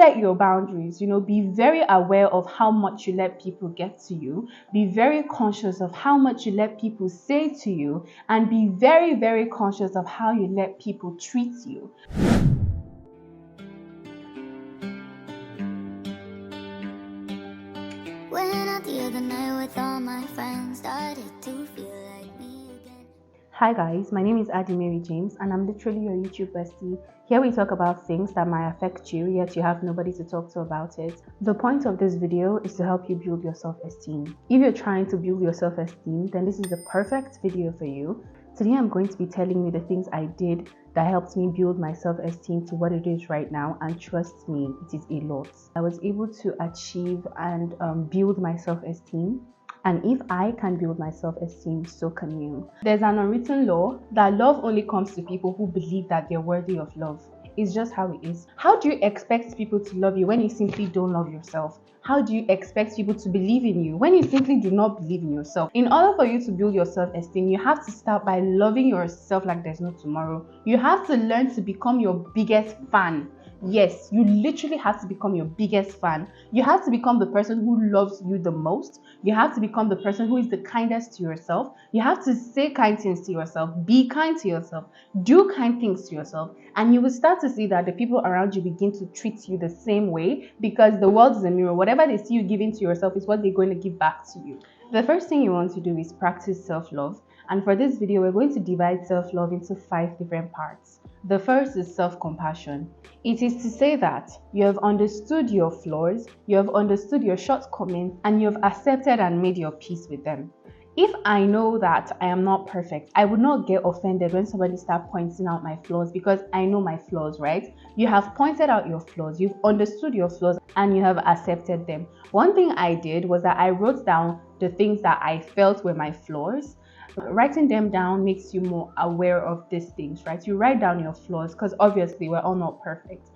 set your boundaries. Be very aware of how much you let people get to you. Be very conscious of how much you let people say to you, and be very, very conscious of how you let people treat you. Went out the other night with all my friends, started to feel like me again. Hi guys, my name is Adi Mary James and I'm literally your YouTube bestie. Here we talk about things that might affect you, yet you have nobody to talk to about it. The point of this video is to help you build your self-esteem. If you're trying to build your self-esteem, then this is the perfect video for you. Today I'm going to be telling you the things I did that helped me build my self-esteem to what it is right now, and trust me, it is a lot. I was able to achieve and build my self-esteem, and if I can build my self-esteem, so can you. There's an unwritten law that love only comes to people who believe that they're worthy of love. It's just how it is. How do you expect people to love you when you simply don't love yourself? How do you expect people to believe in you when you simply do not believe in yourself? In order for you to build your self-esteem, you have to start by loving yourself like there's no tomorrow. You have to learn to become your biggest fan. Yes, you literally have to become your biggest fan. You have to become the person who loves you the most. You have to become the person who is the kindest to yourself. You have to say kind things to yourself, be kind to yourself, do kind things to yourself, and you will start to see that the people around you begin to treat you the same way, because the world is a mirror. Whatever they see you giving to yourself is what they're going to give back to you. The first thing you want to do is practice self-love. And for this video, we're going to divide self-love into 5 different parts. The first is self-compassion. It is to say that you have understood your flaws, you have understood your shortcomings, and you have accepted and made your peace with them. If I know that I am not perfect, I would not get offended when somebody starts pointing out my flaws, because I know my flaws, right? You have pointed out your flaws, you've understood your flaws, and you have accepted them. One thing I did was that I wrote down the things that I felt were my flaws. Writing them down makes you more aware of these things, right? You write down your flaws because obviously we're all not perfect.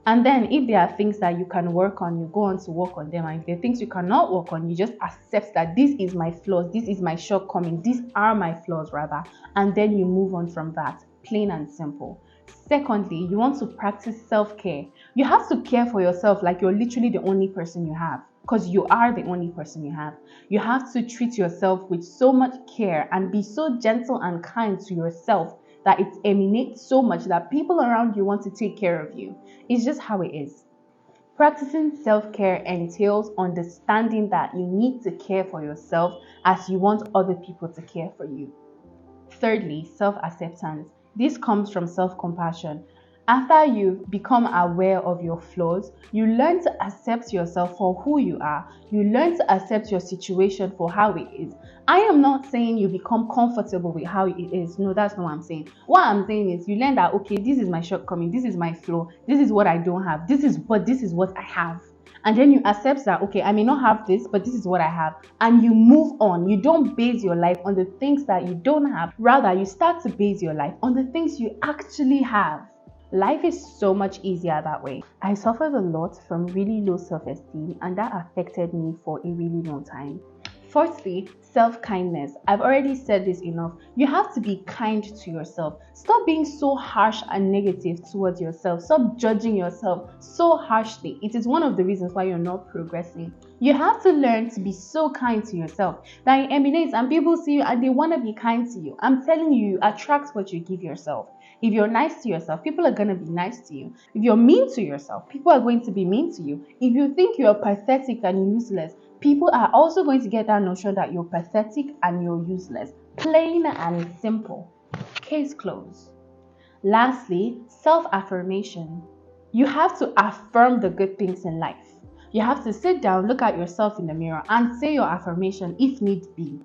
And then if there are things that you can work on, you go on to work on them. And if there are things you cannot work on, you just accept that this is my flaws, this is my shortcoming, these are my flaws rather. And then you move on from that, plain and simple. Secondly, you want to practice self-care. You have to care for yourself like you're literally the only person you have, because you are the only person you have. You have to treat yourself with so much care and be so gentle and kind to yourself that it emanates so much that people around you want to take care of you. It's just how it is. Practicing self-care entails understanding that you need to care for yourself as you want other people to care for you. Thirdly, self-acceptance. This comes from self-compassion. After you've become aware of your flaws, you learn to accept yourself for who you are. You learn to accept your situation for how it is. I am not saying you become comfortable with how it is. No, that's not what I'm saying. What I'm saying is you learn that, okay, this is my shortcoming, this is my flaw, this is what I don't have, this is what I have. And then you accept that, okay, I may not have this, but this is what I have. And you move on. You don't base your life on the things that you don't have. Rather, you start to base your life on the things you actually have. Life is so much easier that way. I suffered a lot from really low self-esteem, and that affected me for a really long time. Fourthly, self-kindness. I've already said this enough. You have to be kind to yourself. Stop being so harsh and negative towards yourself. Stop judging yourself so harshly. It is one of the reasons why you're not progressing. You have to learn to be so kind to yourself that it emanates and people see you and they want to be kind to you. I'm telling you, you attract what you give yourself. If you're nice to yourself, people are going to be nice to you. If you're mean to yourself, people are going to be mean to you. If you think you're pathetic and useless, people are also going to get that notion that you're pathetic and you're useless. Plain and simple. Case closed. Lastly, self-affirmation. You have to affirm the good things in life. You have to sit down, look at yourself in the mirror and say your affirmation if need be.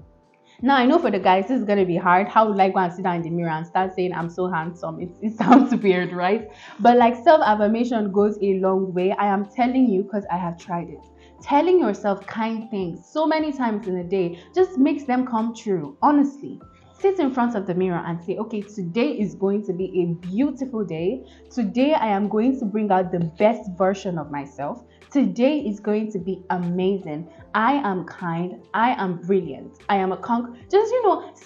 Now, I know for the guys, this is going to be hard. How would I go and sit down in the mirror and start saying, I'm so handsome? It sounds weird, right? But like self-affirmation goes a long way. I am telling you because I have tried it. Telling yourself kind things so many times in a day just makes them come true, honestly. Sit in front of the mirror and say, okay, today is going to be a beautiful day. Today I am going to bring out the best version of myself. Today is going to be amazing. I am kind, I am brilliant, I am a just,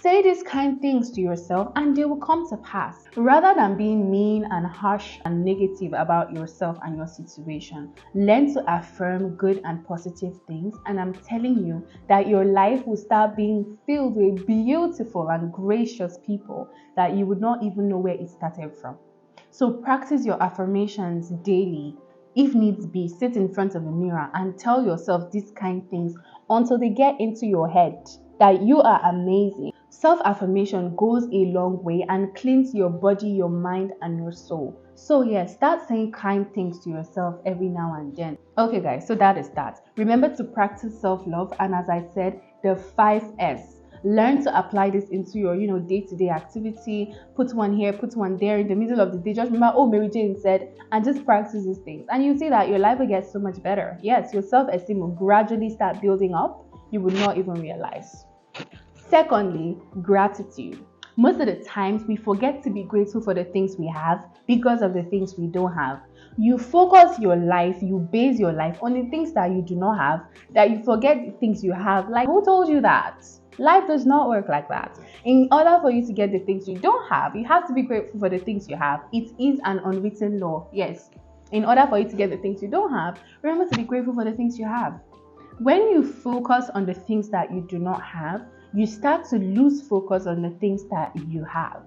say these kind things to yourself and they will come to pass. Rather than being mean and harsh and negative about yourself and your situation, learn to affirm good and positive things, and I'm telling you that your life will start being filled with beautiful and gracious people that you would not even know where it started from. So practice your affirmations daily. If needs be, sit in front of a mirror and tell yourself these kind things until they get into your head that you are amazing. Self-affirmation goes a long way and cleans your body, your mind, and your soul. So yes, start saying kind things to yourself every now and then. Okay guys, so that is that. Remember to practice self-love, and as I said, the 5S. Learn to apply this into your, day-to-day activity. Put one here, put one there in the middle of the day. Just remember, oh, Mary Jane said, and just practice these things. And you see that your life will get so much better. Yes, your self-esteem will gradually start building up. You will not even realize. Secondly, gratitude. Most of the times we forget to be grateful for the things we have because of the things we don't have. You focus your life, you base your life on the things that you do not have, that you forget the things you have. Like, who told you that? Life does not work like that. In order for you to get the things you don't have, you have to be grateful for the things you have. It is an unwritten law. Yes. In order for you to get the things you don't have, remember to be grateful for the things you have. When you focus on the things that you do not have, you start to lose focus on the things that you have.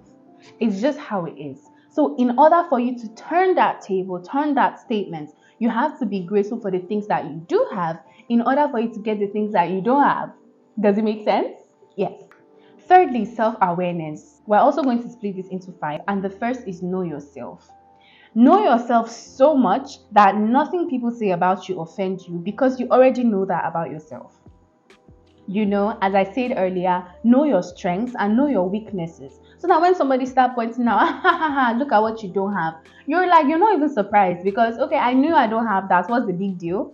It's just how it is. So in order for you to turn that table, turn that statement, you have to be grateful for the things that you do have in order for you to get the things that you don't have. Does it make sense? Yes. Thirdly, self-awareness. We're also going to split this into 5, and the first is know yourself. Know yourself so much that nothing people say about you offend you, because you already know that about yourself. As I said earlier, know your strengths and know your weaknesses. So that when somebody starts pointing out, look at what you don't have, you're not even surprised, because, okay, I knew I don't have that. What's the big deal?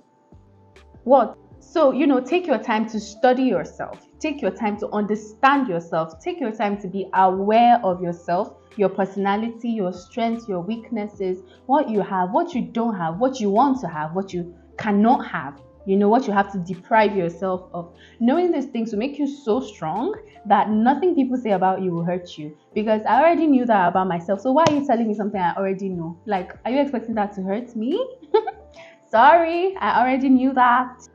What? So, take your time to study yourself. Take your time to understand yourself. Take your time to be aware of yourself, your personality, your strengths, your weaknesses, what you have, what you don't have, what you want to have, what you cannot have, what you have to deprive yourself of. Knowing these things will make you so strong that nothing people say about you will hurt you. Because I already knew that about myself. So why are you telling me something I already know? Like, are you expecting that to hurt me? Sorry, I already knew that.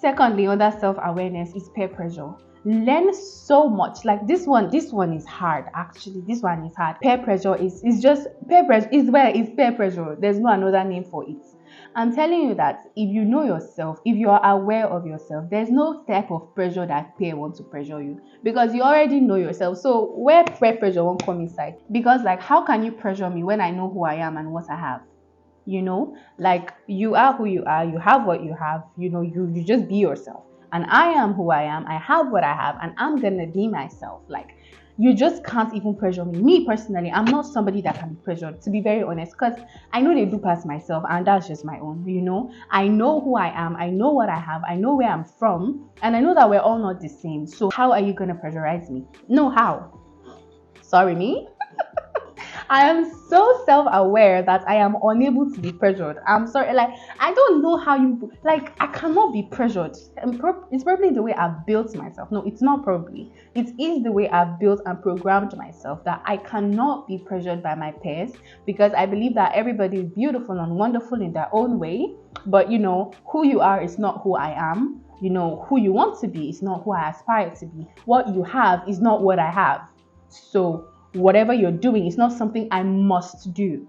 Secondly, under self-awareness is peer pressure. Learn so much. Like this one is hard. Actually, this one is hard. Peer pressure is peer pressure is where it's peer pressure. There's no another name for it. I'm telling you that if you know yourself, if you are aware of yourself, there's no type of pressure that peer wants to pressure you, because you already know yourself. So where peer pressure won't come inside? Because how can you pressure me when I know who I am and what I have? Like, you are who you are, you have what you have, you just be yourself. And I am who I am, I have what I have, and I'm gonna be myself. Like, you just can't even pressure me. Me personally, I'm not somebody that can be pressured, to be very honest, because I know they do pass myself, and that's just my own. I know who I am, I know what I have, I know where I'm from, and I know that we're all not the same. So how are you gonna pressurize me? No, how? Sorry, me? I am so self-aware that I am unable to be pressured. I'm sorry, I don't know how I cannot be pressured. It's probably the way I've built myself. No, it's not probably. It is the way I've built and programmed myself that I cannot be pressured by my peers, because I believe that everybody is beautiful and wonderful in their own way. But who you are is not who I am. Who you want to be is not who I aspire to be. What you have is not what I have. So whatever you're doing is not something I must do,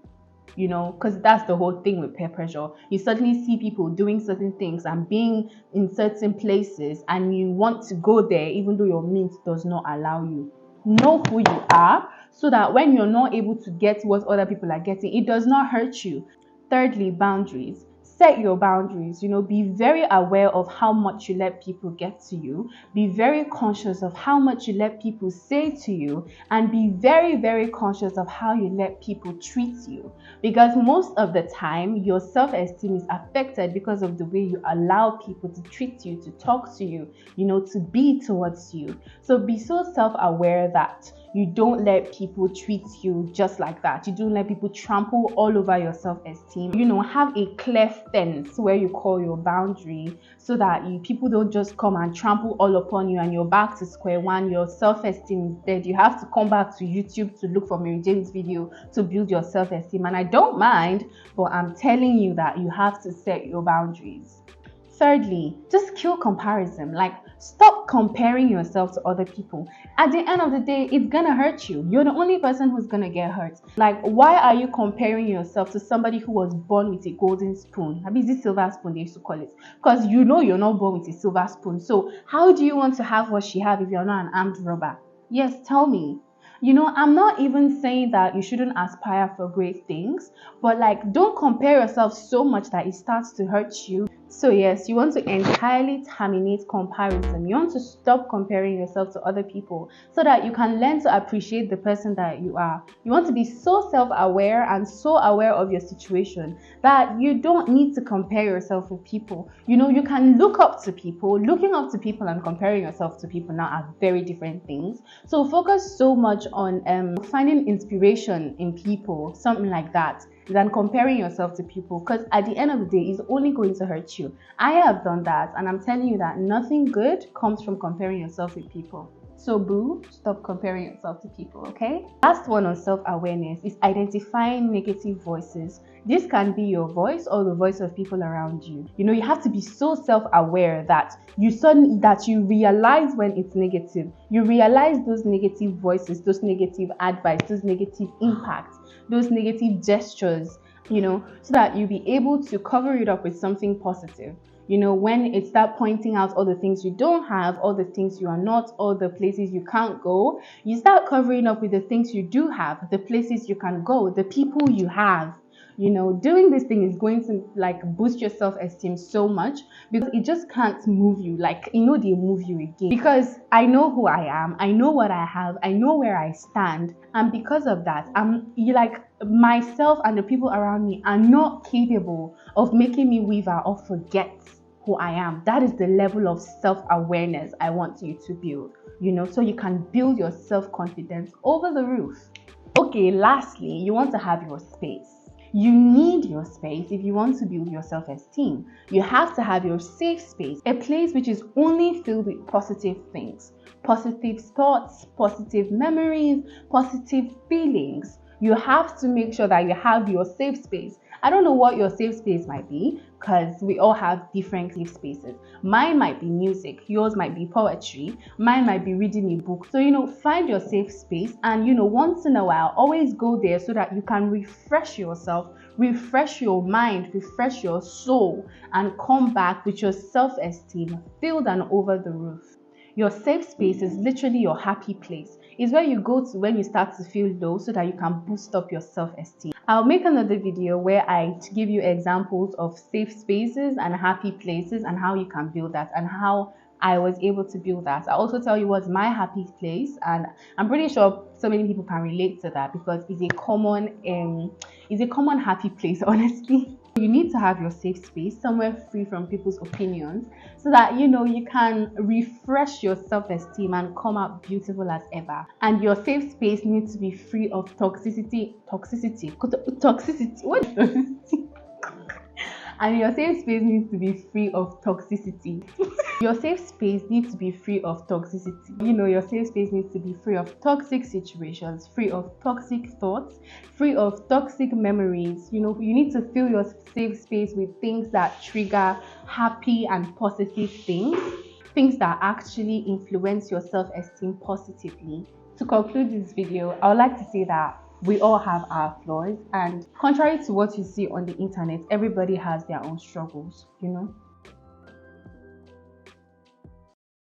because that's the whole thing with peer pressure. You suddenly see people doing certain things and being in certain places, and you want to go there even though your means does not allow you. Know who you are, so that when you're not able to get what other people are getting, it does not hurt you. Thirdly, boundaries. Set your boundaries. Be very aware of how much you let people get to you. Be very conscious of how much you let people say to you, and be very, very conscious of how you let people treat you. Because most of the time, your self-esteem is affected because of the way you allow people to treat you, to talk to you, to be towards you. So be so self-aware that You don't let people treat you just like that. You don't let people trample all over your self-esteem. Have a clear fence where you call your boundary, so that people don't just come and trample all upon you and you're back to square one. Your self-esteem is dead. You have to come back to YouTube to look for Mary Jane's video to build your self-esteem. And I don't mind, but I'm telling you that you have to set your boundaries. Thirdly, just kill comparison. Like, stop comparing yourself to other people. At the end of the day, it's gonna hurt you. You're the only person who's gonna get hurt. Like, why are you comparing yourself to somebody who was born with a golden spoon? I mean, is it silver spoon they used to call it? Because you're not born with a silver spoon. So how do you want to have what she have if you're not an armed robber? Yes, tell me. I'm not even saying that you shouldn't aspire for great things, but like, don't compare yourself so much that it starts to hurt you. So yes, you want to entirely terminate comparison. You want to stop comparing yourself to other people so that you can learn to appreciate the person that you are. You want to be so self-aware and so aware of your situation that you don't need to compare yourself with people. You can look up to people. Looking up to people and comparing yourself to people now are very different things. So focus so much on finding inspiration in people, something like that, than comparing yourself to people, because at the end of the day, it's only going to hurt you. I have done that, and I'm telling you that nothing good comes from comparing yourself with people. So boo, stop comparing yourself to people, okay? Last one on self-awareness is identifying negative voices. This can be your voice or the voice of people around you. You have to be so self-aware that you realize when it's negative. You realize those negative voices, those negative advice, those negative impacts, those negative gestures, so that you'll be able to cover it up with something positive. When it starts pointing out all the things you don't have, all the things you are not, all the places you can't go, you start covering up with the things you do have, the places you can go, the people you have. Doing this thing is going to like boost your self-esteem so much, because it just can't move you. Like, they move you again, because I know who I am, I know what I have, I know where I stand, and because of that, myself and the people around me are not capable of making me waver or forget who I am. That is the level of self-awareness I want you to build, so you can build your self-confidence over the roof. Okay, lastly, you want to have your space. You need your space if you want to build your self-esteem. You have to have your safe space, a place which is only filled with positive things, positive thoughts, positive memories, positive feelings. You have to make sure that you have your safe space. I don't know what your safe space might be, because we all have different safe spaces. Mine might be music, yours might be poetry, mine might be reading a book. So, find your safe space, and, once in a while, always go there so that you can refresh yourself, refresh your mind, refresh your soul, and come back with your self-esteem filled and over the roof. Your safe space is literally your happy place. It's where you go to when you start to feel low, so that you can boost up your self-esteem. I'll make another video where I give you examples of safe spaces and happy places and how you can build that, and how I was able to build that. I'll also tell you what's my happy place, and I'm pretty sure so many people can relate to that, because it's a common happy place, honestly. You need to have your safe space somewhere free from people's opinions, so that you can refresh your self-esteem and come out beautiful as ever. And your safe space needs to be free of toxicity. What is toxicity? And your safe space needs to be free of toxicity. Your safe space needs to be free of toxicity. Your safe space needs to be free of toxic situations, free of toxic thoughts, free of toxic memories. You need to fill your safe space with things that trigger happy and positive things that actually influence your self-esteem positively. To conclude this video, I would like to say that we all have our flaws, and contrary to what you see on the internet, everybody has their own struggles,